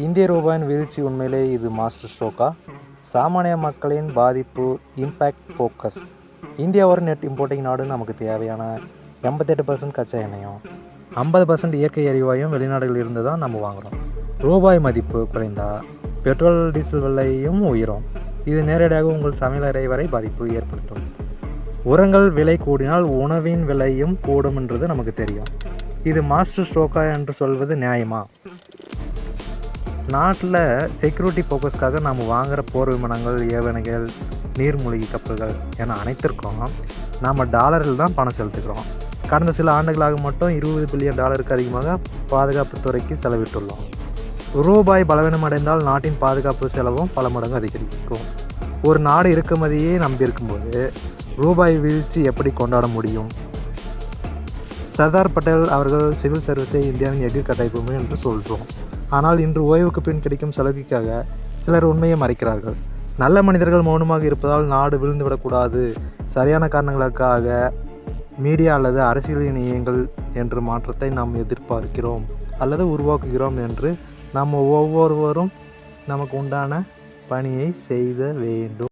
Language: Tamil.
இந்திய ரூபாயின் வீழ்ச்சி உண்மையிலே இது மாஸ்டர் ஸ்ட்ரோக்கா? சாமானிய மக்களின் பாதிப்பு, இம்பேக்ட் ஃபோக்கஸ். இந்தியா ஒரு நெட் இம்போர்ட்டிங் நாடு. நமக்கு தேவையான 88% கச்சா எண்ணெயும் 50% இயற்கை எரிவாயும் வெளிநாடுகளில் இருந்து தான் நம்ம வாங்குகிறோம். ரூபாய் மதிப்பு குறைந்தால் பெட்ரோல் டீசல் விலையும் உயரும். இது நேரடியாக உங்கள் சமையலறை வரை பாதிப்பு ஏற்படுத்தும். உரங்கள் விலை கூடினால் உணவின் விலையும் கூடும் என்றது நமக்கு தெரியும். இது மாஸ்டர் ஸ்ட்ரோக்கா என்று சொல்வது நியாயமா? நாட்டில் செக்யூரிட்டி ஃபோக்கஸ்க்காக நாம் வாங்குகிற போர் விமானங்கள், ஏவுகணைகள், நீர்மூழ்கி கப்பல்கள் என அனைத்திற்கும் நாம் டாலரில் தான் பணம் செலுத்துகிறோம். கடந்த சில ஆண்டுகளாக மட்டும் $20 பில்லியன் அதிகமாக பாதுகாப்பு துறைக்கு செலவிட்டுள்ளோம். ரூபாய் பலவீனமடைந்தால் நாட்டின் பாதுகாப்பு செலவும் பல மடங்கு அதிகரிக்கும். ஒரு நாடு இறக்குமதியை நம்பியிருக்கும்போது ரூபாய் வீழ்ச்சி எப்படி கொண்டாட முடியும்? சர்தார் பட்டேல் அவர்கள் சிவில் சர்வீஸை இந்தியாவின் எஃகு கட்டமைப்பு என்று சொல்கிறோம். ஆனால் இன்று ஓய்வுக்கு பின் கிடைக்கும் சலுகைக்காக சிலர் உண்மையை மறைக்கிறார்கள். நல்ல மனிதர்கள் மௌனமாக இருப்பதால் நாடு விழுந்துவிடக்கூடாது. சரியான காரணங்களுக்காக மீடியா அல்லது அரசியல் இணையங்கள் என்ற மாற்றத்தை நாம் எதிர்பார்க்கிறோம் அல்லது உருவாக்குகிறோம் என்று நாம் ஒவ்வொருவரும் நமக்கு உண்டான பணியை செய்த வேண்டும்.